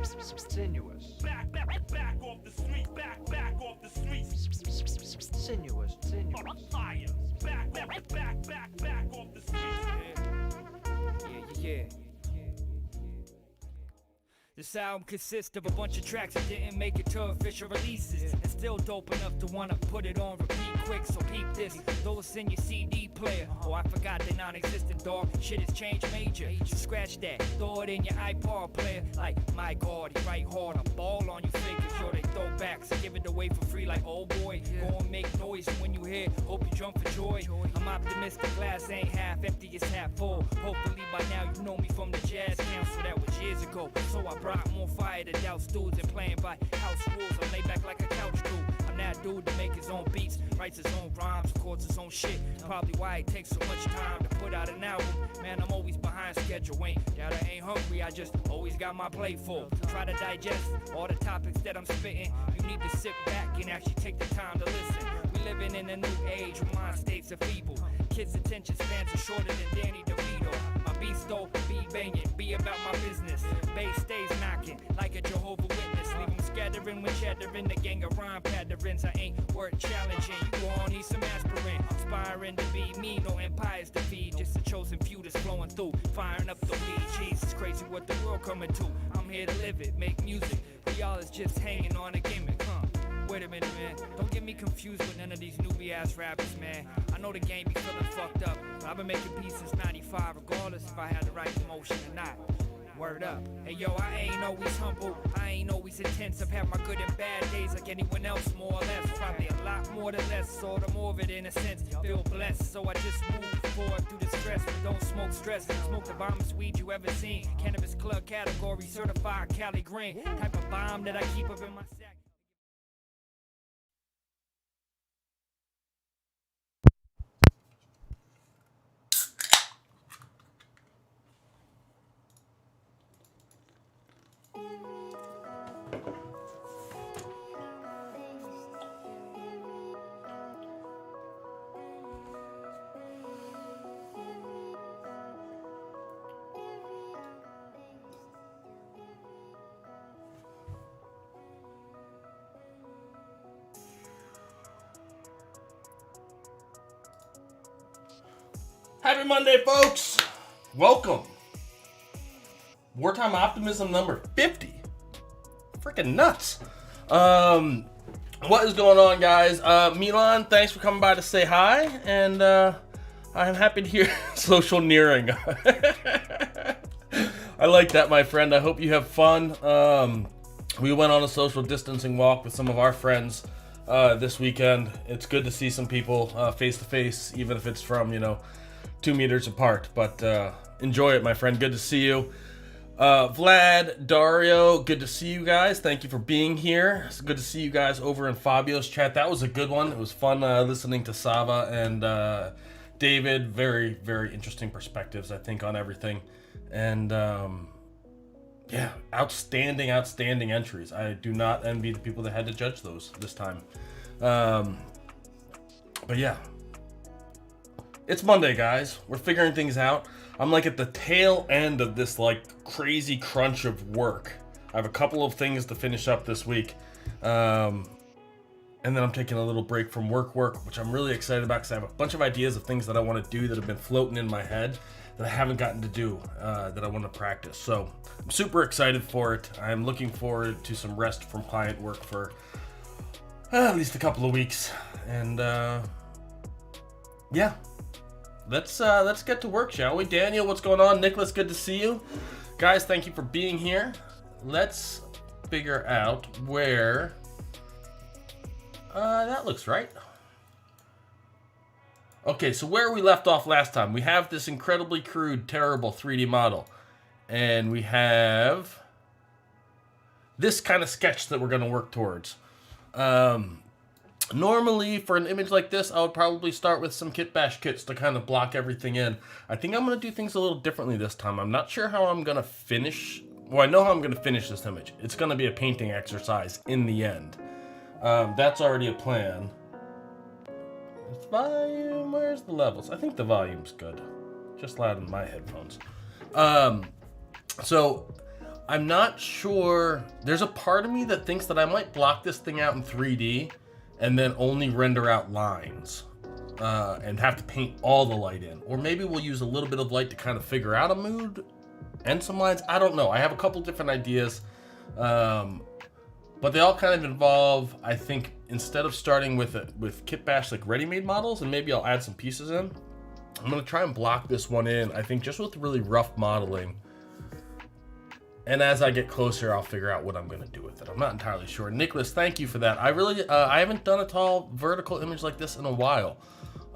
Sinuous. Back off the street, back off the street. Sinuous. Fire. Back off the street. Yeah. This album consists of a bunch of tracks that didn't make it to official releases, and still dope enough to wanna put it on repeat quick. So peep this, throw us in your CD player. Oh, I forgot they non-existent, dog. Shit has changed major. So scratch that, throw it in your iPod player. Like, my God, he write hard, I ball on you figures. Sure they throw backs, give it away for free like, oh boy. Go and make noise when you hear, hope you jump for joy. I'm optimistic, glass ain't half empty, it's half full. Hopefully by now you know me from the Jazz Council, that was years ago. So I brought more fire to douse dudes and playing by house rules. I lay back like a couch dude. I'm that dude to make his own beats, writes his own rhymes, records his own shit. Probably why it takes so much time to put out an album. Man, I'm always behind schedule. Ain't that I ain't hungry, I just always got my plate full. Try to digest all the topics that I'm spitting. You need to sit back and actually take the time to listen. We living in a new age where mind states are feeble. Kids' attention spans are shorter than Danny DeVito. My beat stole, be banging, be about my business. Bass stays knocking like a Jehovah Witness. Leave them scattering when chattering. The gang of rhyme patterns. I ain't worth challenging. You all need some aspirin. Aspiring to be me, no empires to feed. Just a chosen few that's flowing through. Firing up the weed. Jesus, crazy what the world coming to. I'm here to live it, make music. We all is just hanging on a gimmick, huh? Wait a minute, man. Don't get me confused with none of these newbie-ass rappers, man. I know the game be feeling fucked up, but I've been making beats since 95, regardless if I had the right emotion or not. Word up. Hey, yo, I ain't always humble. I ain't always intense. I've had my good and bad days like anyone else, more or less. Probably a lot more than less, sort of more of it in a sense. Feel blessed, so I just move forward through the stress. But don't smoke stress. Smoke the bombest weed you ever seen. Cannabis club category, certified Cali Green. Type of bomb that I keep up in my sack. Happy Monday, folks! Welcome. Wartime Optimism number 50. Freaking nuts. What is going on, guys? Milan, thanks for coming by to say hi, and I'm happy to hear social nearing. I like that, my friend. I hope you have fun. We went on a social distancing walk with some of our friends this weekend. It's good to see some people face to face, even if it's from, 2 meters apart, but enjoy it, my friend. Good to see you. Vlad, Dario, good to see you guys. Thank you for being here. It's good to see you guys over in Fabio's chat. That was a good one. It was fun listening to Sava and David. Very, very interesting perspectives, I think, on everything. And yeah, outstanding entries. I do not envy the people that had to judge those this time. But yeah. It's Monday, guys. We're figuring things out. I'm like at the tail end of this like crazy crunch of work. I have a couple of things to finish up this week. And then I'm taking a little break from work, which I'm really excited about because I have a bunch of ideas of things that I want to do that have been floating in my head that I haven't gotten to do, that I want to practice. So I'm super excited for it. I'm looking forward to some rest from client work for at least a couple of weeks. And yeah. Let's get to work, shall we? Daniel, what's going on? Nicholas, good to see you. Guys, thank you for being here. Let's figure out where... that looks right. Okay, so where we left off last time, we have this incredibly crude, terrible 3D model. And we have this kind of sketch that we're going to work towards. Normally, for an image like this, I would probably start with some kit bash kits to kind of block everything in. I think I'm going to do things a little differently this time. I'm not sure how I'm going to finish... Well, I know how I'm going to finish this image. It's going to be a painting exercise in the end. That's already a plan. Volume, where's the levels? I think the volume's good. Just loud in my headphones. So, I'm not sure. There's a part of me that thinks that I might block this thing out in 3D and then only render out lines and have to paint all the light in. Or maybe we'll use a little bit of light to kind of figure out a mood and some lines. I don't know. I have a couple different ideas. But they all kind of involve, I think, instead of starting with Kit Bash like ready-made models, and maybe I'll add some pieces in, I'm going to try and block this one in, I think, just with really rough modeling. And as I get closer, I'll figure out what I'm going to do with it. I'm not entirely sure. Nicholas, thank you for that. I haven't done a tall vertical image like this in a while.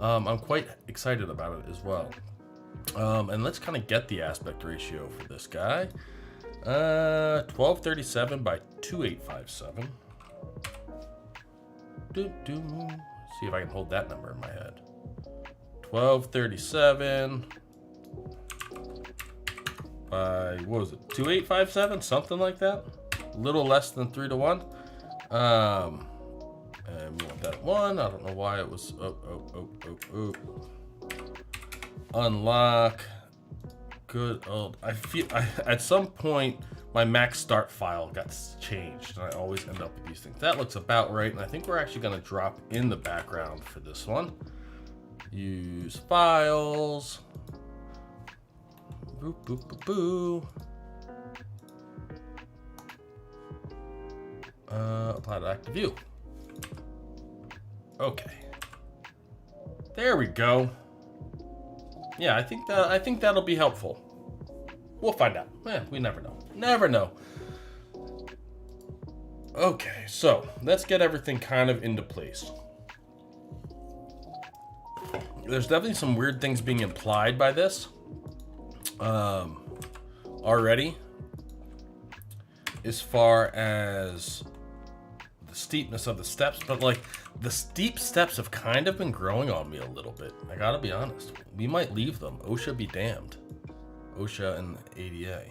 I'm quite excited about it as well. And let's kind of get the aspect ratio for this guy. 1237 by 2857. See if I can hold that number in my head. 1237 by, what was it, 2857, something like that, a little less than 3 to 1. And we want that one. I don't know why it was unlock. Good old, I feel at some point my max start file got changed and I always end up with these things. That looks about right, and I think we're actually going to drop in the background for this one. Use files. Boop, boop, boop, boo. Apply to active view. Okay. There we go. Yeah, I think that'll be helpful. We'll find out. We never know. Never know. Okay, so let's get everything kind of into place. There's definitely some weird things being implied by this already, as far as the steepness of the steps, but like the steep steps have kind of been growing on me a little bit. I gotta be honest. We might leave them. OSHA be damned. OSHA and ADA.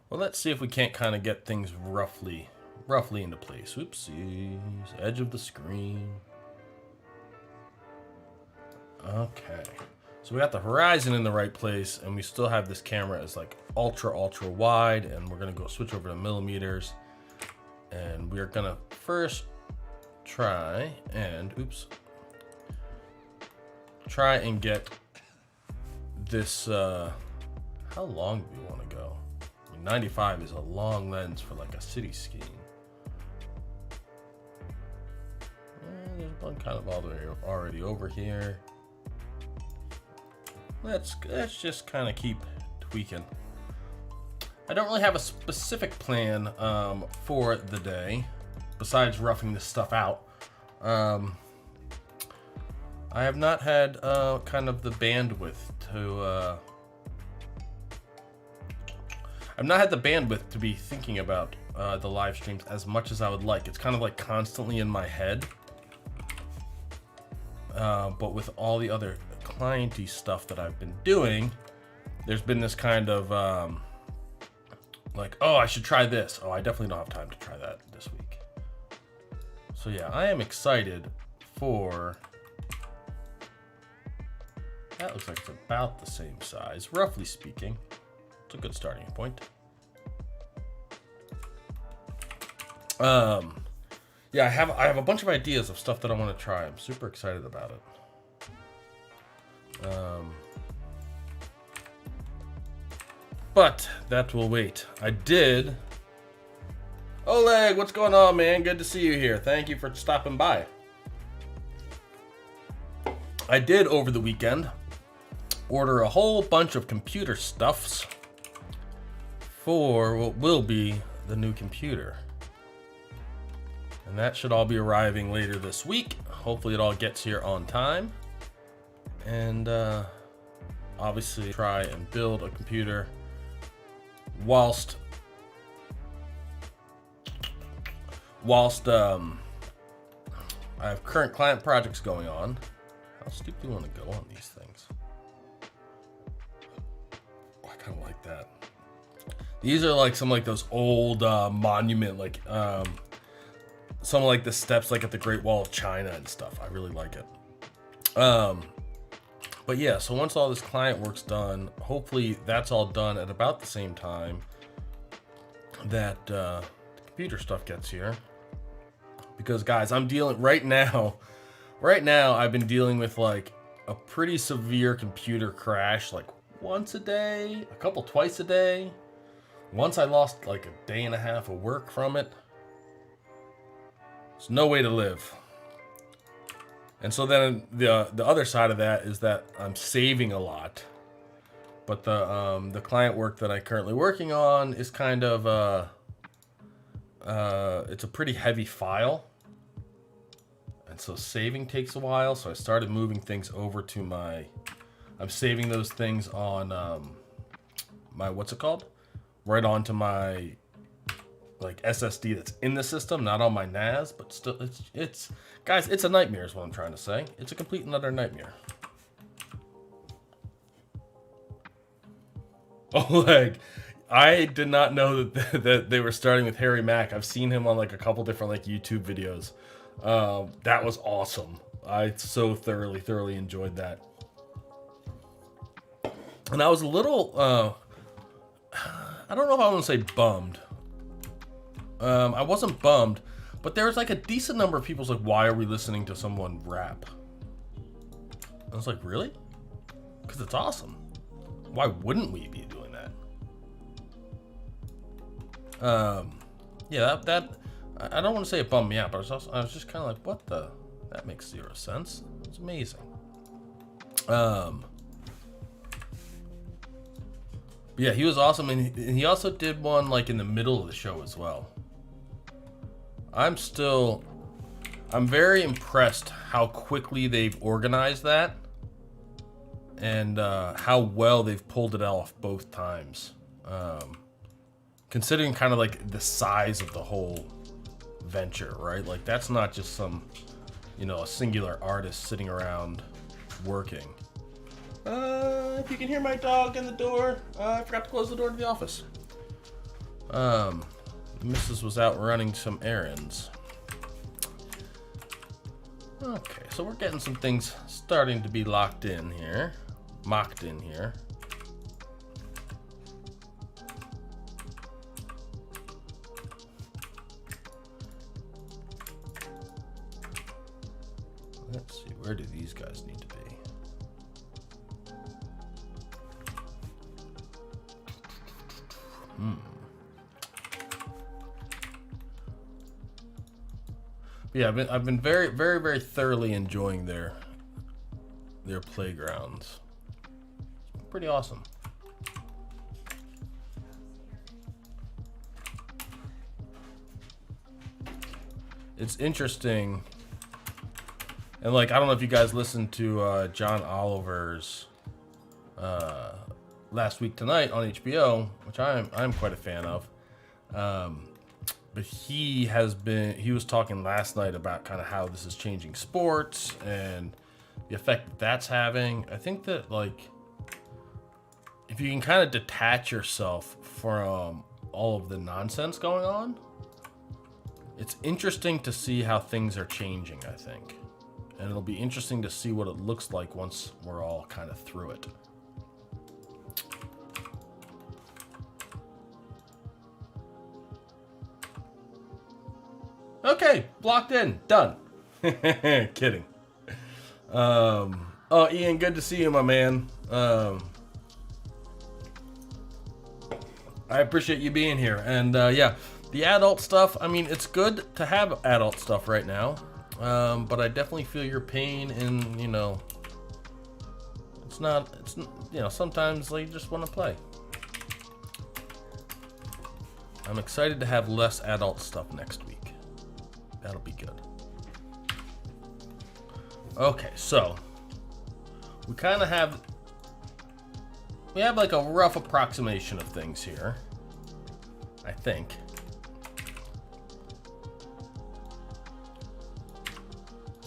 Well, let's see if we can't kind of get things roughly into place. Oopsies. Edge of the screen. Okay. So we got the horizon in the right place, and we still have this camera as like ultra wide, and we're gonna go switch over to millimeters, and we're gonna first try and get this. How long do we want to go? I mean, 95 is a long lens for like a city scheme. There's one kind of all the way already over here. Let's just kind of keep tweaking. I don't really have a specific plan for the day, besides roughing this stuff out. I have not had kind of the bandwidth to. I've not had the bandwidth to be thinking about the live streams as much as I would like. It's kind of like constantly in my head. But with all the other clienty stuff that I've been doing, there's been this kind of like, oh, I should try this. Oh, I definitely don't have time to try that this week. So yeah, I am excited for. That looks like it's about the same size, roughly speaking. It's a good starting point. Yeah, I have a bunch of ideas of stuff that I want to try. I'm super excited about it. But that will wait. I did. Oleg, what's going on, man? Good to see you here. Thank you for stopping by. I did over the weekend order a whole bunch of computer stuffs for what will be the new computer. And that should all be arriving later this week. Hopefully it all gets here on time. And obviously try and build a computer whilst I have current client projects going on. How steep do you want to go on these things? Oh, I kind of like that. These are like some like those old monument, like some like the steps like at the Great Wall of China and stuff. I really like it. But yeah, so once all this client work's done, hopefully that's all done at about the same time that the computer stuff gets here. Because guys, I'm dealing right now I've been dealing with like a pretty severe computer crash, like once a day, a couple twice a day. Once I lost like a day and a half of work from it. It's no way to live. And so then the other side of that is that I'm saving a lot, but the client work that I'm currently working on is kind of it's a pretty heavy file, and so saving takes a while. So I started moving things over to I'm saving those things on my what's it called? Right onto my like SSD that's in the system, not on my NAS, but still, it's guys, it's a nightmare is what I'm trying to say. It's a complete and utter nightmare. Oleg, I did not know that they were starting with Harry Mack. I've seen him on like a couple different like YouTube videos. That was awesome. I so thoroughly enjoyed that. And I was a little, I don't know if I want to say bummed. I wasn't bummed, but there was like a decent number of people like, why are we listening to someone rap? I was like, really? Because it's awesome. Why wouldn't we be doing that? Yeah, that I don't want to say it bummed me out, but I was just kind of like, what the? That makes zero sense. It's amazing. Yeah, he was awesome, and he also did one like in the middle of the show as well. I'm very impressed how quickly they've organized that and how well they've pulled it off both times. Considering kind of like the size of the whole venture, right? Like that's not just some, a singular artist sitting around working. If you can hear my dog in the door, I forgot to close the door to the office. Mrs. was out running some errands. Okay, so we're getting some things starting to be mocked in here. Let's see, where do these guys need to be? Yeah, I've been very thoroughly enjoying their playgrounds. It's pretty awesome. It's interesting, and like I don't know if you guys listened to John Oliver's Last Week Tonight on HBO, which I'm quite a fan of. But he was talking last night about kind of how this is changing sports and the effect that's having. I think that like if you can kind of detach yourself from all of the nonsense going on, it's interesting to see how things are changing, I think. And it'll be interesting to see what it looks like once we're all kind of through it. Okay, blocked in, done. Kidding. Oh, Ian, good to see you, my man. I appreciate you being here. And yeah, the adult stuff, I mean, it's good to have adult stuff right now. But I definitely feel your pain in, sometimes you just want to play. I'm excited to have less adult stuff next week. That'll be good. Okay, so we have like a rough approximation of things here, I think.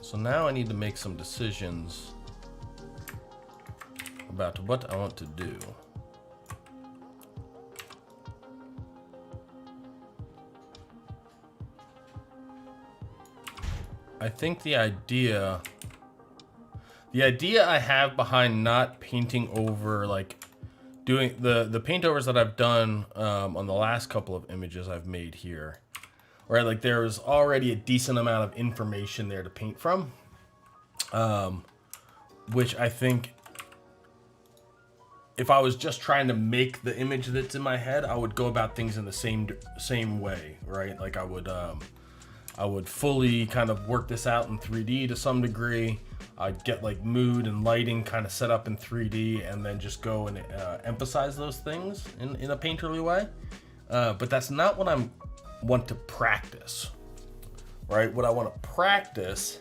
So now I need to make some decisions about what I want to do. I think the idea The idea I have behind not painting over, like doing the paintovers that I've done on the last couple of images I've made here, right? Like there's already a decent amount of information there to paint from, which I think if I was just trying to make the image that's in my head, I would go about things in the same way, right? Like I would fully kind of work this out in 3D to some degree. I'd get like mood and lighting kind of set up in 3D and then just go and emphasize those things in a painterly way. But that's not what I want to practice, right? What I want to practice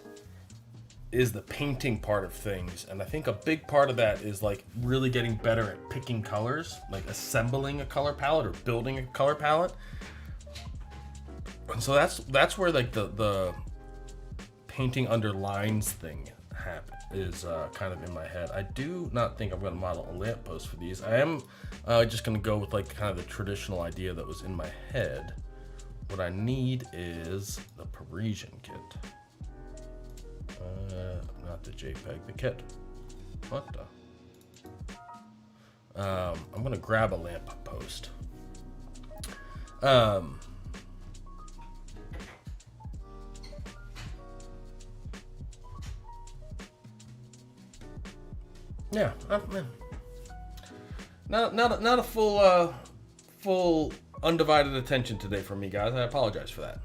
is the painting part of things. And I think a big part of that is like really getting better at picking colors, like assembling a color palette or building a color palette. And so that's where like the painting under lines thing is kind of in my head. I do not think I'm going to model a lamppost for these. I am just going to go with like kind of the traditional idea that was in my head. What I need is the Parisian kit. Not the JPEG, the kit. What the? I'm going to grab a lamppost. Yeah, not a full undivided attention today from me, guys. I apologize for that.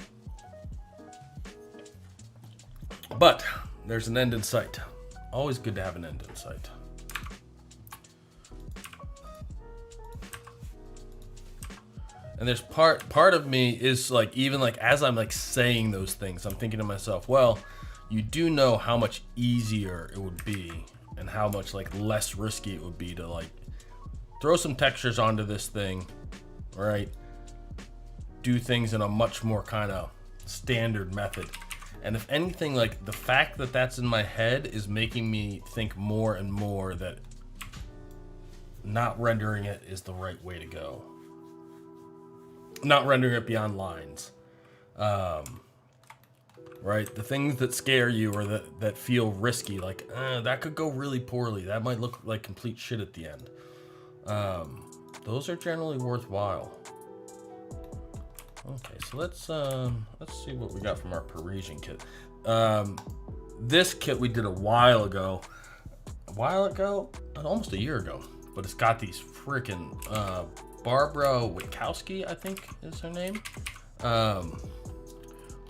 But there's an end in sight. Always good to have an end in sight. And there's part of me is like, even like as I'm like saying those things, I'm thinking to myself, well, you do know how much easier it would be and how much like less risky it would be to like throw some textures onto this thing, right? Do things in a much more kind of standard method. And if anything, like the fact that that's in my head is making me think more and more that not rendering it is the right way to go. Not rendering it beyond lines. Right? The things that scare you or that feel risky, like that could go really poorly. That might look like complete shit at the end. Those are generally worthwhile. Okay, so let's see what we got from our Parisian kit. This kit we did a while ago, almost a year ago. But it's got these freaking Barbara Witkowski, I think is her name.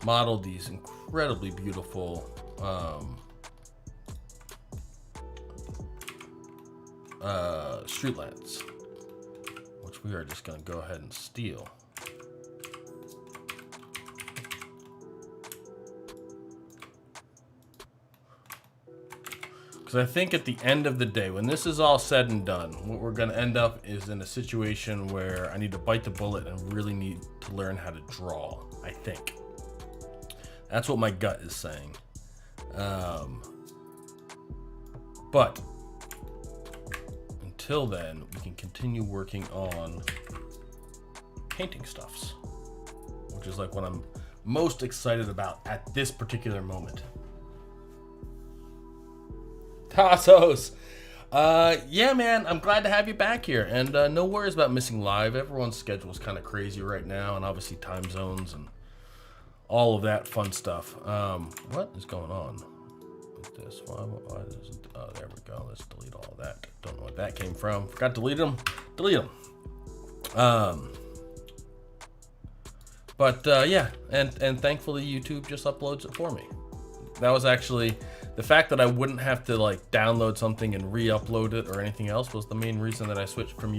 Modeled these incredibly beautiful street lamps, which we are just going to go ahead and steal. Because I think at the end of the day, when this is all said and done, what we're going to end up is in a situation where I need to bite the bullet and really need to learn how to draw, I think. That's what my gut is saying. But until then, we can continue working on painting stuffs, which is like what I'm most excited about at this particular moment. Tassos! Yeah, man, I'm glad to have you back here. And no worries about missing live. Everyone's schedule is kind of crazy right now, and obviously time zones and all of that fun stuff. What is going on with this? Why is it, oh, there we go. Let's delete all of that. Don't know what that came from. Forgot to delete them. Delete them. But yeah, and thankfully YouTube just uploads it for me. That was actually the fact that I wouldn't have to like download something and re-upload it or anything else was the main reason that I switched from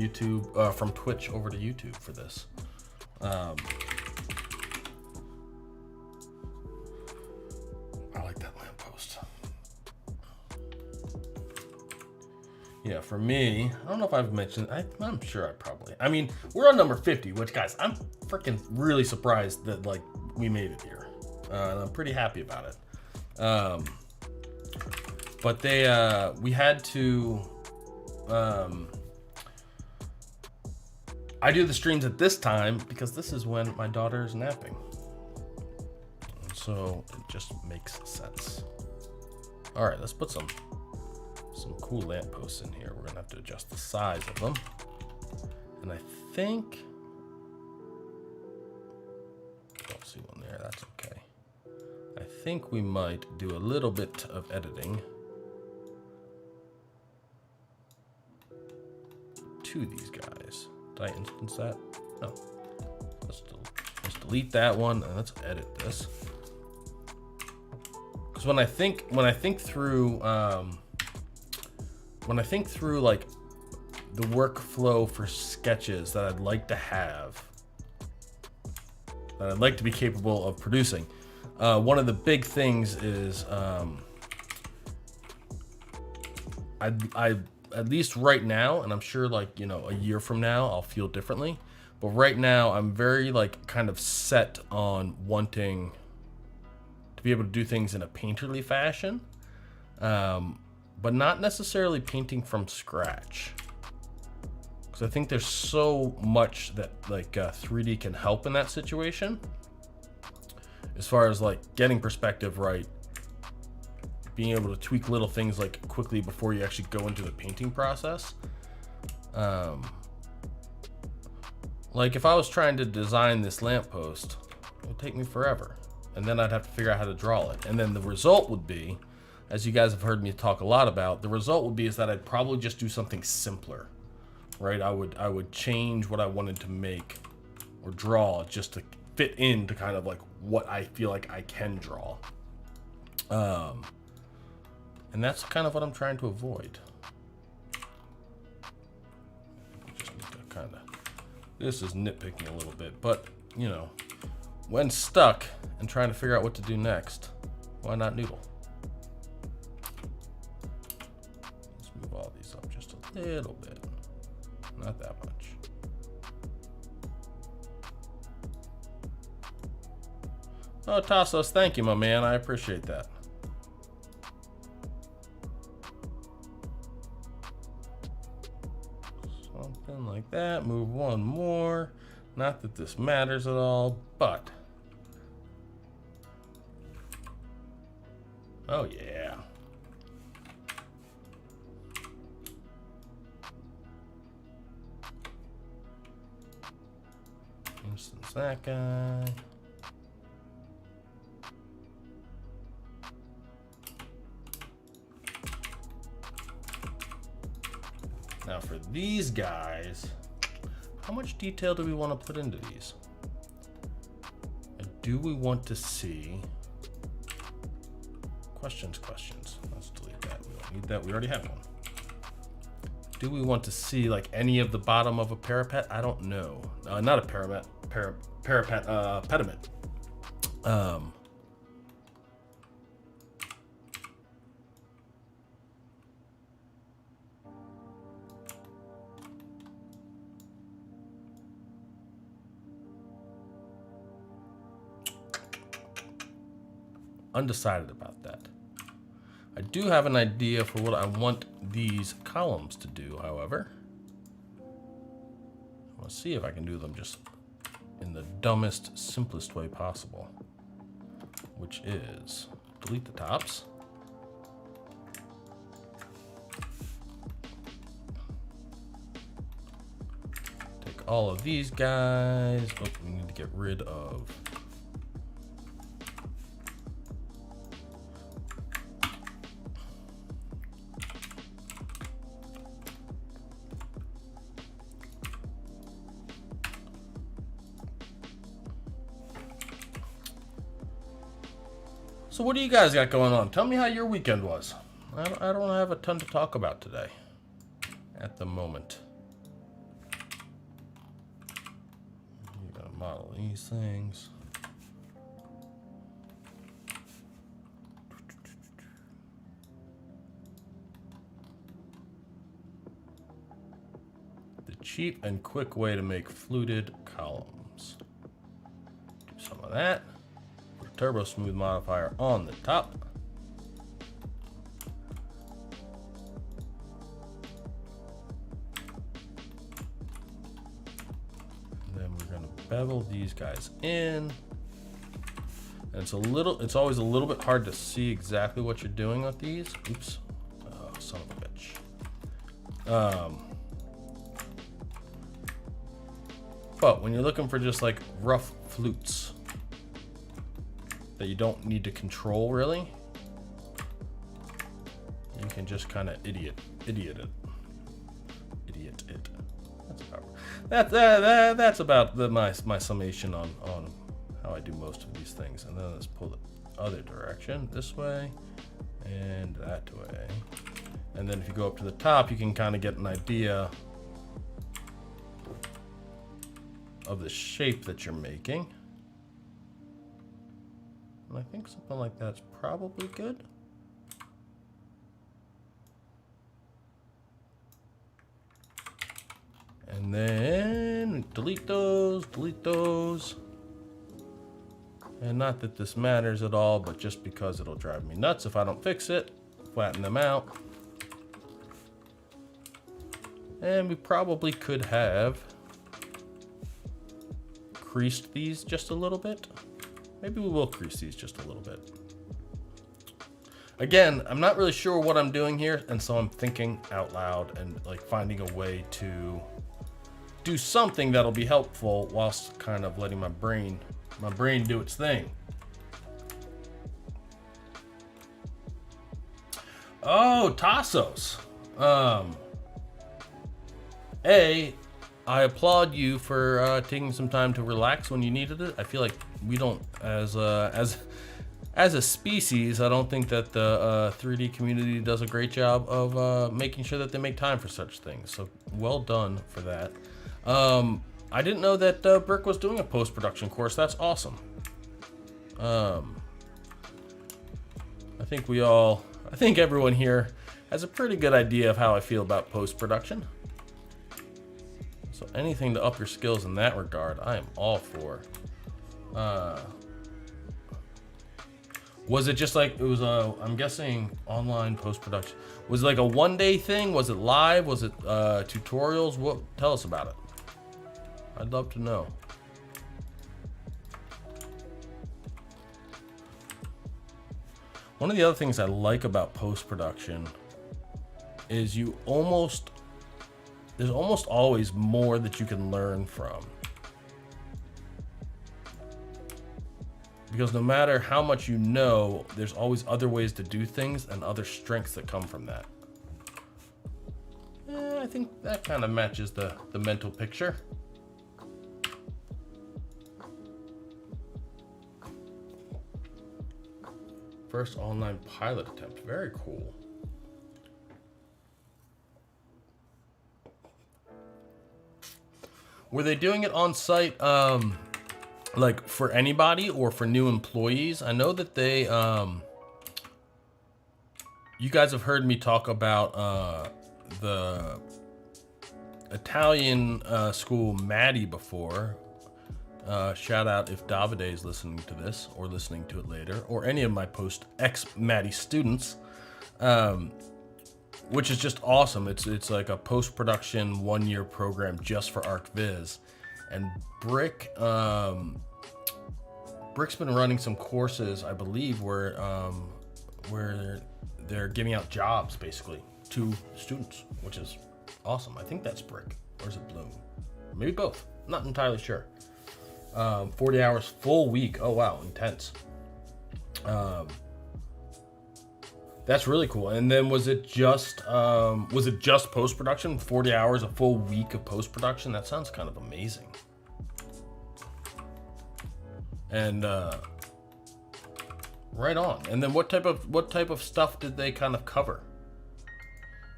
from Twitch over to YouTube for this. I like that lamppost. Yeah, for me, I don't know if I've mentioned, I'm sure I mean, we're on number 50, which guys, I'm freaking really surprised that like we made it here. And I'm pretty happy about it. But we had to, I do the streams at this time because this is when my daughter is napping. And so it just makes sense. All right, let's put some some cool lampposts in here. We're gonna have to adjust the size of them. And I think, don't see one there, that's okay. I think we might do a little bit of editing to these guys. Did I instance that? No. Let's delete that one and let's edit this. Because when I think through like the workflow for sketches that I'd like to have, that I'd like to be capable of producing, one of the big things is I at least right now, and I'm sure like, you know, a year from now I'll feel differently, but right now I'm very like kind of set on wanting to be able to do things in a painterly fashion, but not necessarily painting from scratch. Because I think there's so much that like 3D can help in that situation, as far as like getting perspective right, being able to tweak little things like quickly before you actually go into the painting process. Like if I was trying to design this lamppost, it would take me forever. And then I'd have to figure out how to draw it. And then the result would be, as you guys have heard me talk a lot about, the result would be is that I'd probably just do something simpler, right? I would change what I wanted to make or draw just to fit into kind of like what I feel like I can draw. And that's kind of what I'm trying to avoid. Just need to kind of, this is nitpicking a little bit, but you know, when stuck and trying to figure out what to do next, why not noodle? Let's move all these up just a little bit, not that much. Oh, Tassos, thank you, my man. I appreciate that. Something like that. Move one more. Not that this matters at all, but oh yeah. Instance that guy. Now for these guys, how much detail do we want to put into these? And do we want to see questions? Let's delete that. We don't need that. We already have one. Do we want to see like any of the bottom of a parapet? I don't know. Not a parapet. Pediment. Undecided about that. I do have an idea for what I want these columns to do, however. I want to see if I can do them just in the dumbest, simplest way possible, which is delete the tops. Take all of these guys. Oh, we need to get rid of So what do you guys got going on? Tell me how your weekend was. I don't have a ton to talk about today at the moment. You gotta model these things. The cheap and quick way to make fluted columns. Do some of that. Turbo smooth modifier on the top. And then we're going to bevel these guys in. And it's always a little bit hard to see exactly what you're doing with these. Oops. Oh, son of a bitch. But when you're looking for just like rough flutes that you don't need to control really, you can just kind of idiot it. That's about my summation on how I do most of these things. And then let's pull the other direction, this way and that way. And then if you go up to the top, you can kind of get an idea of the shape that you're making. And I think something like that's probably good. And then delete those. And not that this matters at all, but just because it'll drive me nuts if I don't fix it. Flatten them out. And we probably could have creased these just a little bit. Maybe we will crease these just a little bit. Again, I'm not really sure what I'm doing here, and so I'm thinking out loud and like finding a way to do something that'll be helpful whilst kind of letting my brain do its thing. Oh, Tassos. I applaud you for taking some time to relax when you needed it. I feel like we don't, as a species, I don't think that the 3D community does a great job of making sure that they make time for such things. So well done for that. I didn't know that Brick was doing a post-production course. That's awesome. I think everyone here has a pretty good idea of how I feel about post-production. So anything to up your skills in that regard, I am all for. Was it just like, it was I'm guessing online post-production. Was it like a one-day thing? Was it live? Was it tutorials? Tell us about it. I'd love to know. One of the other things I like about post-production is there's almost always more that you can learn from. Because no matter how much you know, there's always other ways to do things and other strengths that come from that. I think that kind of matches the mental picture. First online pilot attempt. Very cool. Were they doing it on site, like for anybody or for new employees? I know that they, you guys have heard me talk about the Italian school Maddie before. Shout out if Davide is listening to this or listening to it later, or any of my ex-Maddie students, which is just awesome. It's like a post-production 1-year program just for ArcViz. And Brick's been running some courses, I believe, where they're giving out jobs basically to students, which is awesome. I think that's Brick, or is it Bloom? Maybe both. Not entirely sure. 40 hours full week. Oh wow, intense. That's really cool. And then was it just post-production? 40 hours, a full week of post-production? That sounds kind of amazing. And right on. And then what type of stuff did they kind of cover?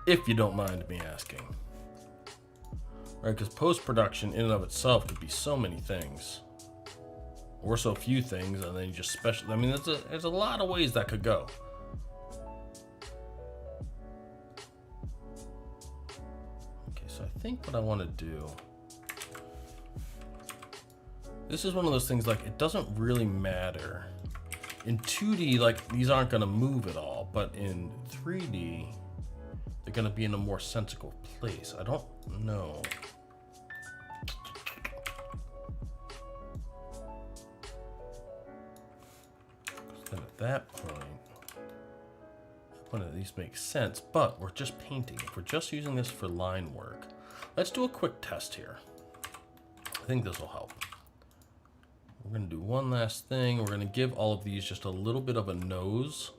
If you don't mind me asking. Right, because post-production in and of itself could be so many things. Or so few things, and then you just special. I mean, there's a lot of ways that could go. Okay, so I think what I want to do. This is one of those things, like, it doesn't really matter. In 2D, like, these aren't going to move at all, but in 3D, they're going to be in a more sensical place. I don't know. Then at that point, wouldn't at least make sense, but we're just painting. If we're just using this for line work, let's do a quick test here. I think this will help. We're going to do one last thing. We're going to give all of these just a little bit of a nose.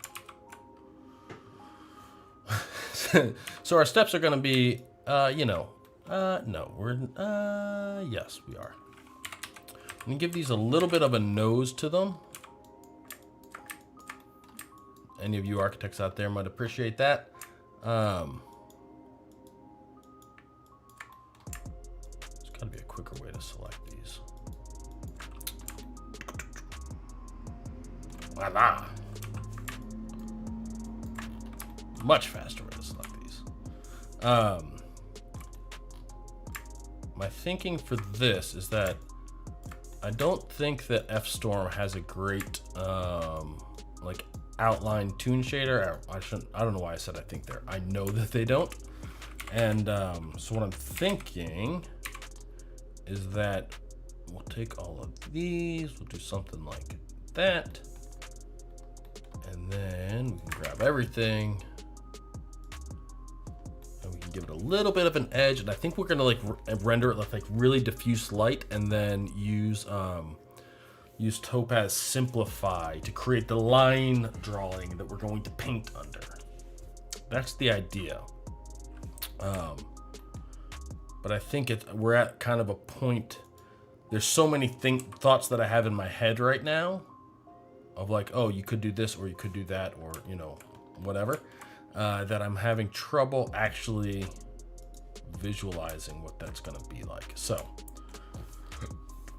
So our steps are going to be, no, yes, we are. I'm going to give these a little bit of a nose to them. Any of you architects out there might appreciate that. There's got to be a quicker way to select these. Voila! Much faster way to select these. My thinking for this is that I don't think that F-Storm has a great like outline toon shader. I don't know why I said I think there. I know that they don't. And so what I'm thinking is that we'll take all of these, we'll do something like that, and then we can grab everything and we can give it a little bit of an edge. And I think we're gonna like render it with like really diffuse light, and then use Topaz Simplify to create the line drawing that we're going to paint under. That's the idea. But I think we're at kind of a point. There's so many thoughts that I have in my head right now of like, oh, you could do this or you could do that, or, you know, whatever, that I'm having trouble actually visualizing what that's going to be like. So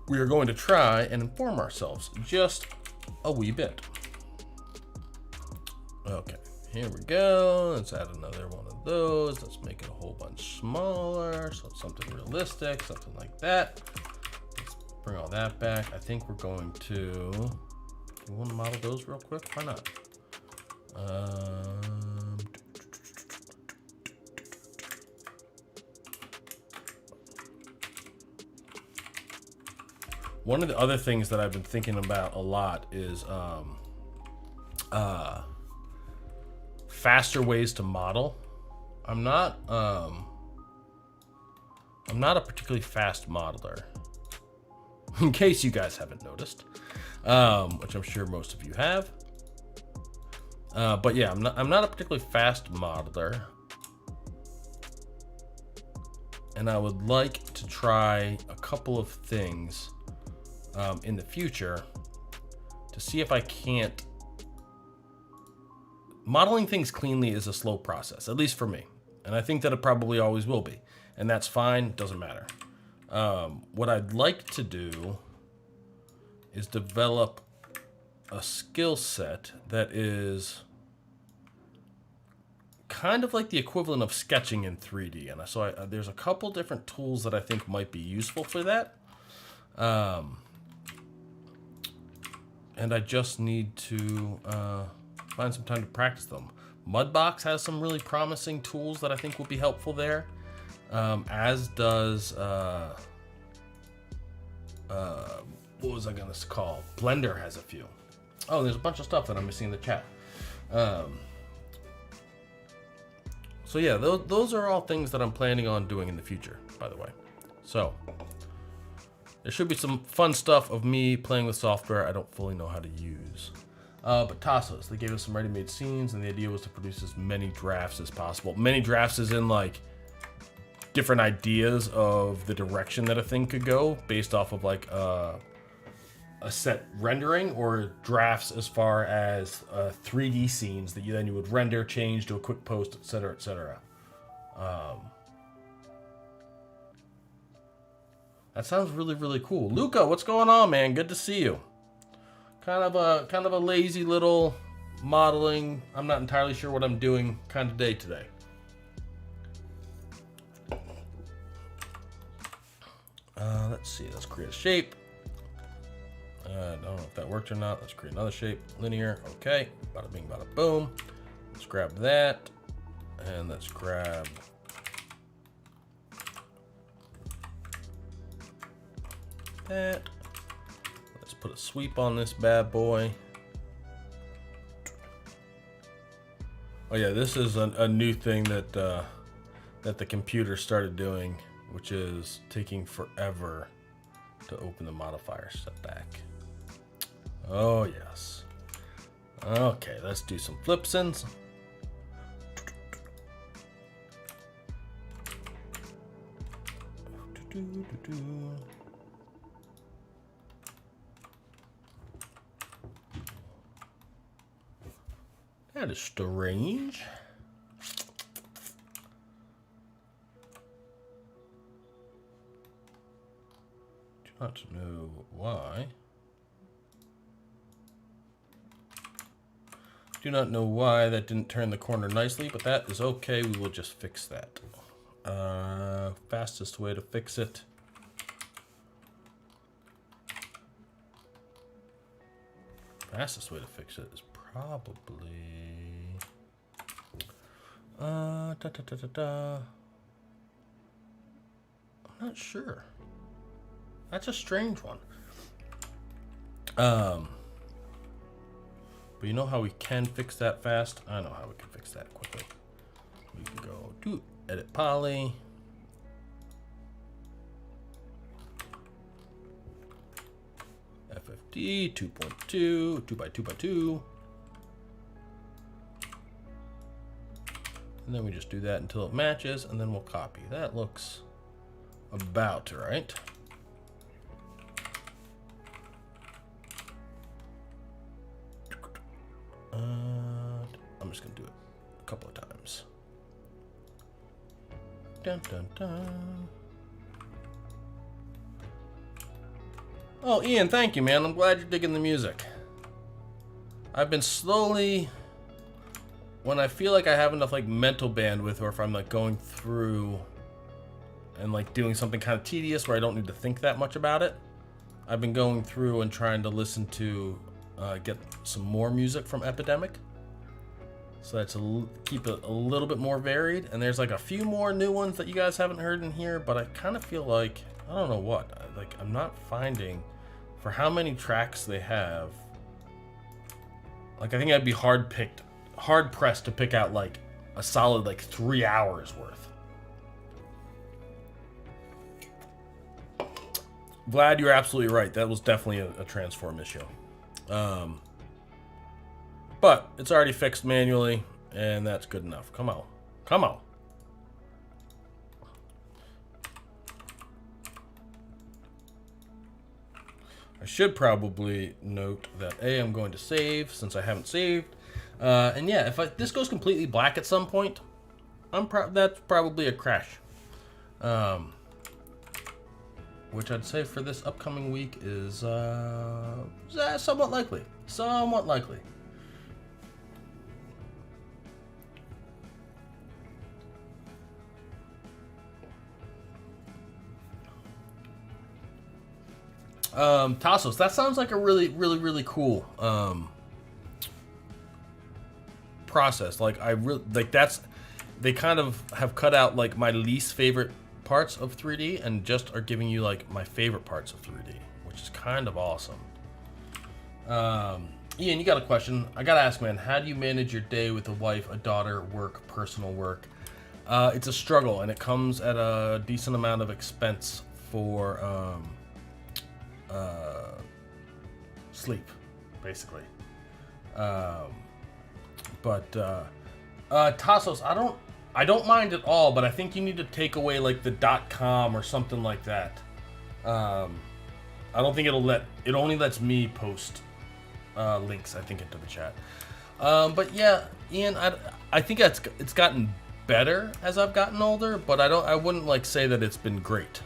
we are going to try and inform ourselves just a wee bit. Okay, here we go. Let's add another one of those. Let's make it a whole bunch smaller, so it's something realistic, something like that. Let's bring all that back. I think we're going to, do you want to model those real quick? Why not? One of the other things that I've been thinking about a lot is faster ways to model. I'm not a particularly fast modeler, in case you guys haven't noticed, which I'm sure most of you have. But yeah, I'm not a particularly fast modeler, and I would like to try a couple of things in the future to see if I can't. Modeling things cleanly is a slow process, at least for me, and I think that it probably always will be, and that's fine, doesn't matter. What I'd like to do is develop a skill set that is kind of like the equivalent of sketching in 3D, and so there's a couple different tools that I think might be useful for that. And I just need to find some time to practice them. Mudbox has some really promising tools that I think will be helpful there, as does what was I gonna call? Blender has a few. Oh, there's a bunch of stuff that I'm missing in the chat. So yeah, those are all things that I'm planning on doing in the future, by the way. So there should be some fun stuff of me playing with software I don't fully know how to use. But Tassos, they gave us some ready-made scenes, and the idea was to produce as many drafts as possible. Many drafts as in like different ideas of the direction that a thing could go based off of like a set rendering, or drafts as far as 3D scenes that you would render, change, do a quick post, etc., etc. That sounds really, really cool. Luca, what's going on, man? Good to see you. Kind of a lazy little modeling, I'm not entirely sure what I'm doing kind of day today. Let's see, let's create a shape. I don't know if that worked or not. Let's create another shape. Linear, okay. Bada bing, bada boom. Let's grab that, and let's grab that. Let's put a sweep on this bad boy. Oh yeah, this is a new thing that that the computer started doing, which is taking forever to open the modifier setback. Oh yes. Okay, let's do some flipsins. That is strange. Do not know why. Do not know why that didn't turn the corner nicely, but that is okay. We will just fix that. Fastest way to fix it. Fastest way to fix it is probably I'm not sure. That's a strange one. But you know how we can fix that fast? I know how we can fix that quickly. We can go to edit poly. FFD 2.2, 2x2x2. And then we just do that until it matches, and then we'll copy. That looks about right. I'm just gonna do it a couple of times. Dun, dun, dun. Oh, Ian, thank you, man. I'm glad you're digging the music. I've been slowly, when I feel like I have enough like mental bandwidth, or if I'm like going through and like doing something kind of tedious where I don't need to think that much about it, I've been going through and trying to listen to get some more music from Epidemic. So that's keep it a little bit more varied. And there's like a few more new ones that you guys haven't heard in here, but I kind of feel like, I don't know what, like I'm not finding, for how many tracks they have, like I think I'd be hard pressed to pick out like a solid like 3 hours worth. Vlad, you're absolutely right. That was definitely a transform issue. But it's already fixed manually, and that's good enough. Come on. Come on. I should probably note that I'm going to save since I haven't saved. And yeah, if this goes completely black at some point, that's probably a crash. Which I'd say for this upcoming week is somewhat likely. Somewhat likely. Tassos, that sounds like a really cool process. Like they kind of have cut out like my least favorite parts of 3D and just are giving you like my favorite parts of 3D, which is kind of awesome. Ian, you got a question? I gotta ask, man, how do you manage your day with a wife, a daughter, work, personal work? It's a struggle, and it comes at a decent amount of expense for sleep, basically. Tassos, I don't mind at all, but I think you need to take away like the .com or something like that. I don't think it only lets me post links, I think, into the chat. But yeah, Ian, I think it's gotten better as I've gotten older, but I wouldn't like say that it's been great.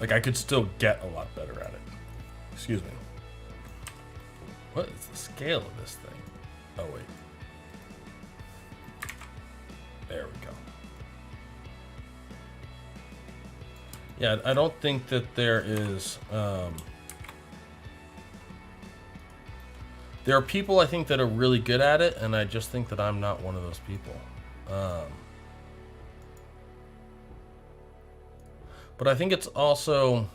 Like I could still get a lot better at it. Excuse me. What is the scale of this thing? Oh wait. There we go. Yeah, I don't think that there is there are people I think that are really good at it, and I just think that I'm not one of those people. But I think it's also,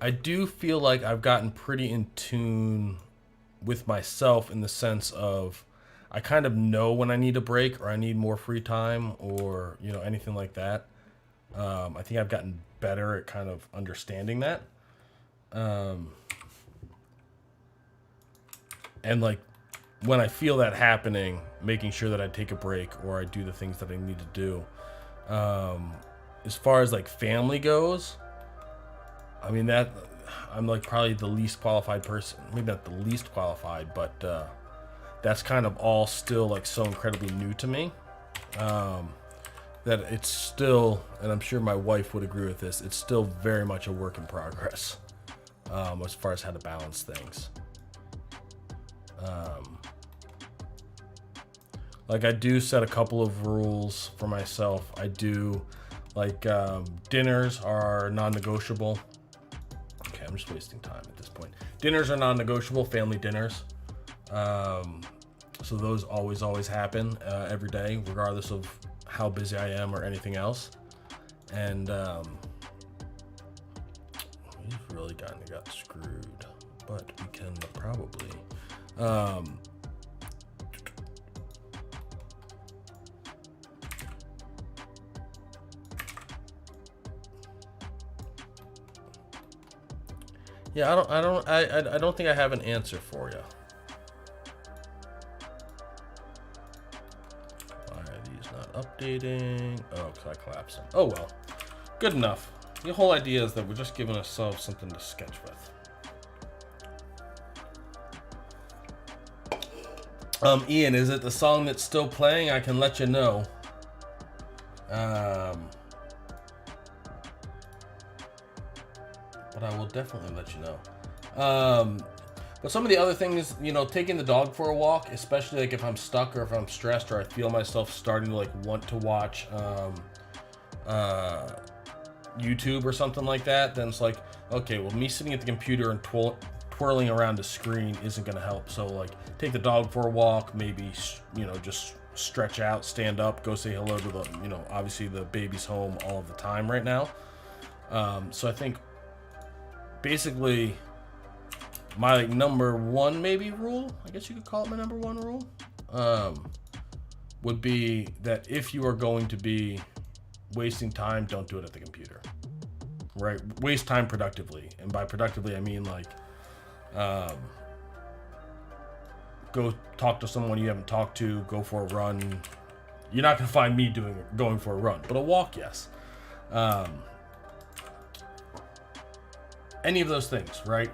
I do feel like I've gotten pretty in tune with myself in the sense of I kind of know when I need a break or I need more free time or, you know, anything like that. I think I've gotten better at kind of understanding that. And like when I feel that happening, making sure that I take a break or I do the things that I need to do. As far as like family goes, I mean that I'm like probably the least qualified person, maybe not the least qualified, but that's kind of all still like so incredibly new to me. That it's still, and I'm sure my wife would agree with this, it's still very much a work in progress as far as how to balance things. Like I do set a couple of rules for myself. I do like dinners are non-negotiable. Okay, I'm just wasting time at this point. Dinners are non-negotiable, family dinners. So those always happen every day, regardless of how busy I am or anything else. And we've really got screwed, but we can probably yeah, I don't think I have an answer for you. Why are these not updating? Oh, because I collapsed them. Oh well, good enough. The whole idea is that we're just giving ourselves something to sketch with. Ian, is it the song that's still playing? I can let you know. But I will definitely let you know. But some of the other things, you know, taking the dog for a walk, especially like if I'm stuck or if I'm stressed or I feel myself starting to like want to watch YouTube or something like that, then it's like, okay, well, me sitting at the computer and twirling around the screen isn't going to help. So like take the dog for a walk, maybe, you know, just stretch out, stand up, go say hello to the, you know, obviously the baby's home all of the time right now. So I think basically my like number one maybe rule, I guess you could call it my number one rule, would be that if you are going to be wasting time, don't do it at the computer, right? Waste time productively. And by productively, I mean like, go talk to someone you haven't talked to, go for a run. You're not going to find me going for a run, but a walk, yes. Any of those things, right?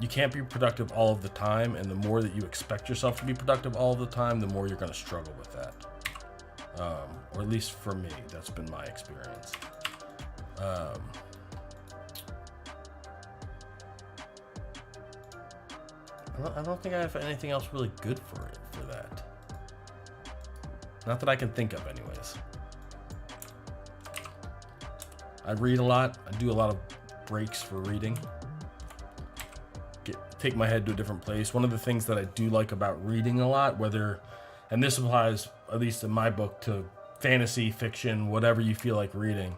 You can't be productive all of the time, and the more that you expect yourself to be productive all of the time, the more you're going to struggle with that. Or at least for me, that's been my experience. I don't think I have anything else really good for that. Not that I can think of, anyways. I read a lot. I do a lot of breaks for reading. Take my head to a different place. One of the things that I do like about reading a lot, and this applies, at least in my book, to fantasy, fiction, whatever you feel like reading.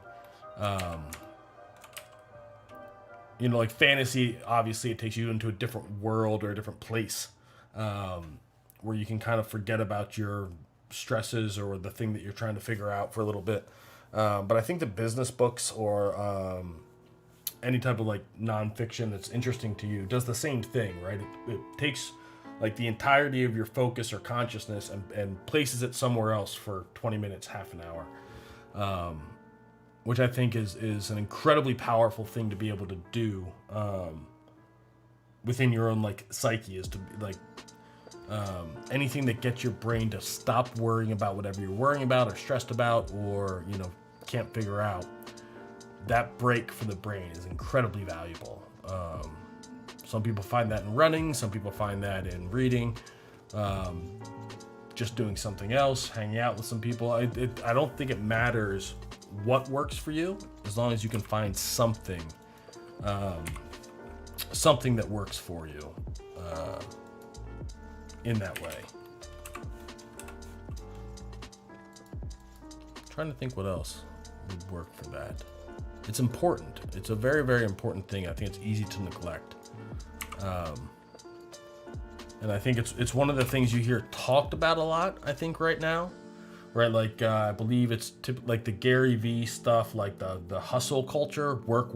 You know, like fantasy, obviously it takes you into a different world or a different place, where you can kind of forget about your stresses or the thing that you're trying to figure out for a little bit. But I think the business books or any type of like nonfiction that's interesting to you does the same thing, right? It takes like the entirety of your focus or consciousness and places it somewhere else for 20 minutes, half an hour, which I think is an incredibly powerful thing to be able to do within your own like psyche, is to like anything that gets your brain to stop worrying about whatever you're worrying about or stressed about or, you know, can't figure out. That break for the brain is incredibly valuable. Some people find that in running, some people find that in reading, just doing something else, hanging out with some people. I don't think it matters what works for you, as long as you can find something that works for you in that way. I'm trying to think what else would work for that. It's important. It's a very, very important thing. I think it's easy to neglect. And I think it's one of the things you hear talked about a lot, I think, right now. Right, like I believe it's like the Gary V stuff, like the hustle culture, work.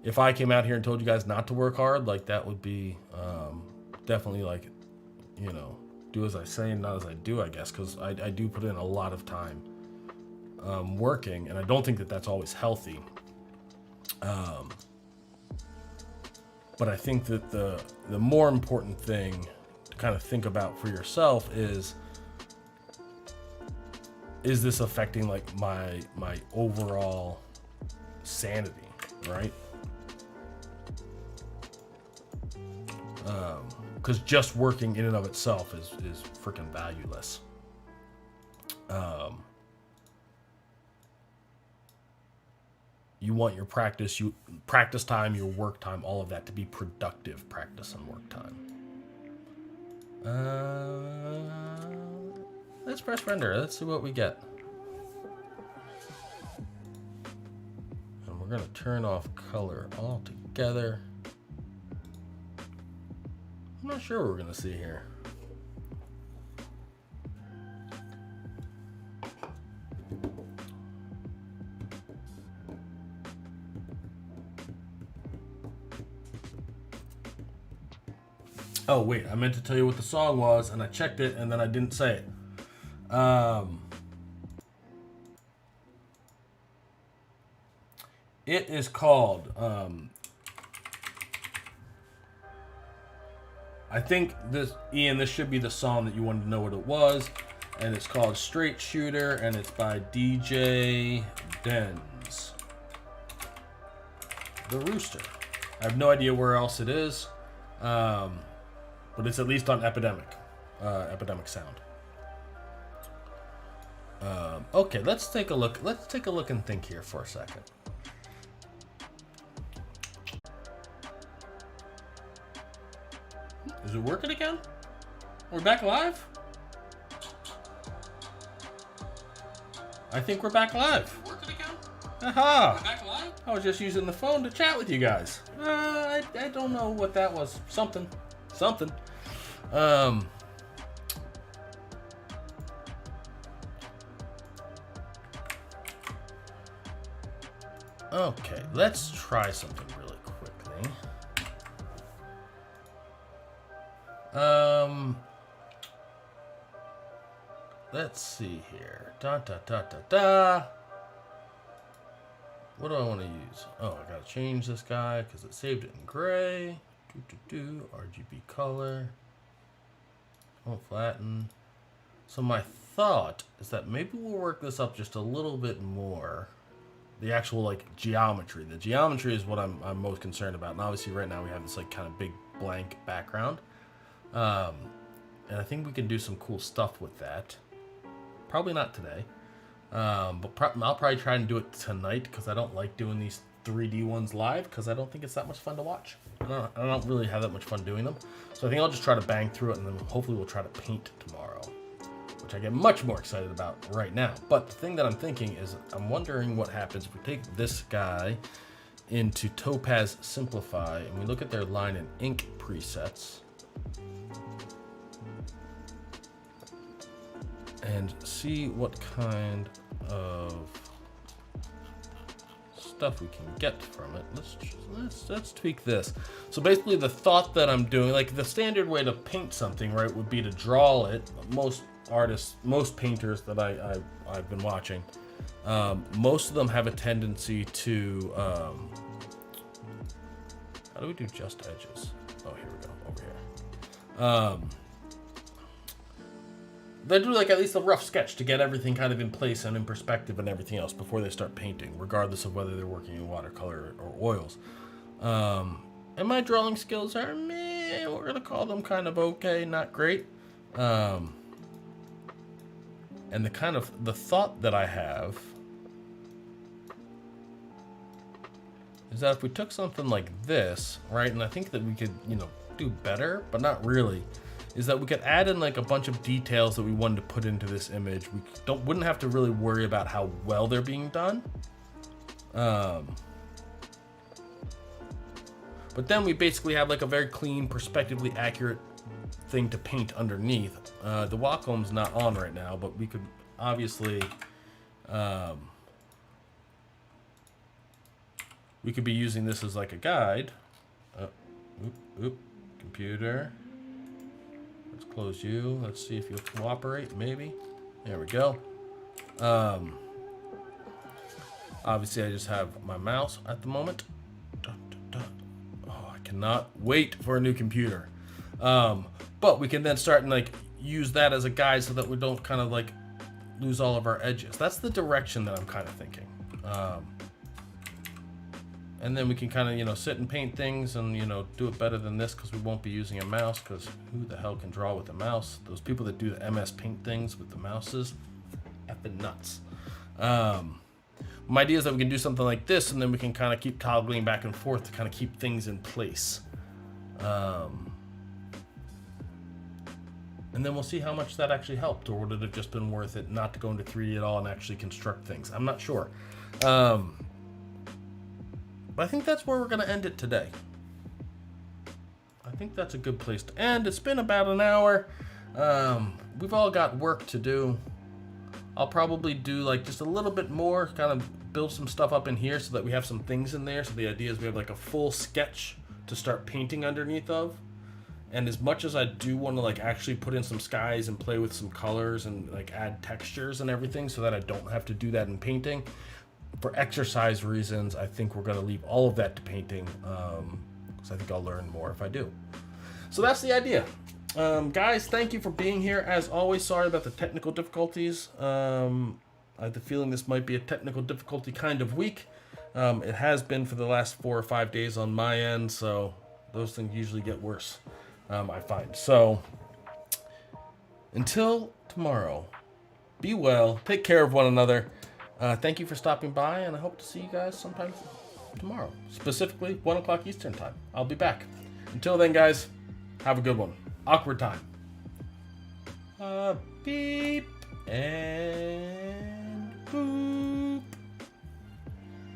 If I came out here and told you guys not to work hard, like that would be definitely like, you know, do as I say and not as I do, I guess, because I do put in a lot of time working, and I don't think that that's always healthy. But I think that the more important thing to kind of think about for yourself is this affecting like my overall sanity, right? Because just working in and of itself is freaking valueless. You want your practice time, your work time, all of that to be productive practice and work time. Let's press render. Let's see what we get. And we're gonna turn off color altogether. I'm not sure what we're gonna see here. Oh wait, I meant to tell you what the song was, and I checked it, and then I didn't say it. It is called, I think this should be the song that you wanted to know what it was, and it's called Straight Shooter, and it's by DJ Denz. The Rooster. I have no idea where else it is, but it's at least on Epidemic Sound. Okay, let's take a look. Let's take a look and think here for a second. Is it working again? We're back live? I think we're back live. Working again? Aha! We're back live? I was just using the phone to chat with you guys. I don't know what that was. Something. Okay, let's try something really quickly. Let's see here. What do I want to use? Oh, I gotta change this guy because it saved it in gray. RGB color. Don't flatten. So my thought is that maybe we'll work this up just a little bit more. The actual like geometry. The geometry is what I'm most concerned about. And obviously right now we have this like kind of big blank background. And I think we can do some cool stuff with that. Probably not today. But I'll probably try and do it tonight because I don't like doing these 3D ones live because I don't think it's that much fun to watch. I don't really have that much fun doing them. So I think I'll just try to bang through it and then hopefully we'll try to paint tomorrow, which I get much more excited about right now. But the thing that I'm thinking is I'm wondering what happens if we take this guy into Topaz Simplify and we look at their line and ink presets and see what kind of stuff we can get from it. Let's tweak this. So basically the thought that I'm doing, like the standard way to paint something, right, would be to draw it. Most artists, most painters that I've been watching, most of them have a tendency to, how do we do just edges? Oh, here we go, over here. They do like at least a rough sketch to get everything kind of in place and in perspective and everything else before they start painting, regardless of whether they're working in watercolor or oils. And my drawing skills are meh, we're gonna call them kind of okay, not great. And the thought that I have is that if we took something like this, right, and I think that we could, do better, but not really, is that we could add in like a bunch of details that we wanted to put into this image. We wouldn't have to really worry about how well they're being done. But then we basically have like a very clean, perspectively accurate thing to paint underneath. The Wacom's not on right now, but we could obviously we could be using this as like a guide. Computer. Let's close you. Let's see if you'll cooperate, maybe. There we go. Obviously, I just have my mouse at the moment. Oh, I cannot wait for a new computer. But we can then start and like use that as a guide so that we don't kind of like lose all of our edges. That's the direction that I'm kind of thinking. And then we can kind of, you know, sit and paint things and, you know, do it better than this because we won't be using a mouse, because who the hell can draw with a mouse? Those people that do the MS Paint things with the mouses, effing nuts. My idea is that we can do something like this, and then we can kind of keep toggling back and forth to kind of keep things in place. And then we'll see how much that actually helped, or would it have just been worth it not to go into 3D at all and actually construct things? I'm not sure. But I think that's where we're going to end it today. I think that's a good place to end. It's been about an hour. We've all got work to do. I'll probably do like just a little bit more, kind of build some stuff up in here so that we have some things in there. So the idea is we have like a full sketch to start painting underneath of. And as much as I do want to like actually put in some skies and play with some colors and like add textures and everything so that I don't have to do that in painting, for exercise reasons, I think we're going to leave all of that to painting, because I think I'll learn more if I do. So that's the idea. Guys, thank you for being here. As always, sorry about the technical difficulties. I have the feeling this might be a technical difficulty kind of week. It has been for the last 4 or 5 days on my end, so those things usually get worse, I find. So until tomorrow, be well, take care of one another. Thank you for stopping by, and I hope to see you guys sometime tomorrow, specifically 1 o'clock Eastern time. I'll be back. Until then, guys, have a good one. Awkward time. Beep and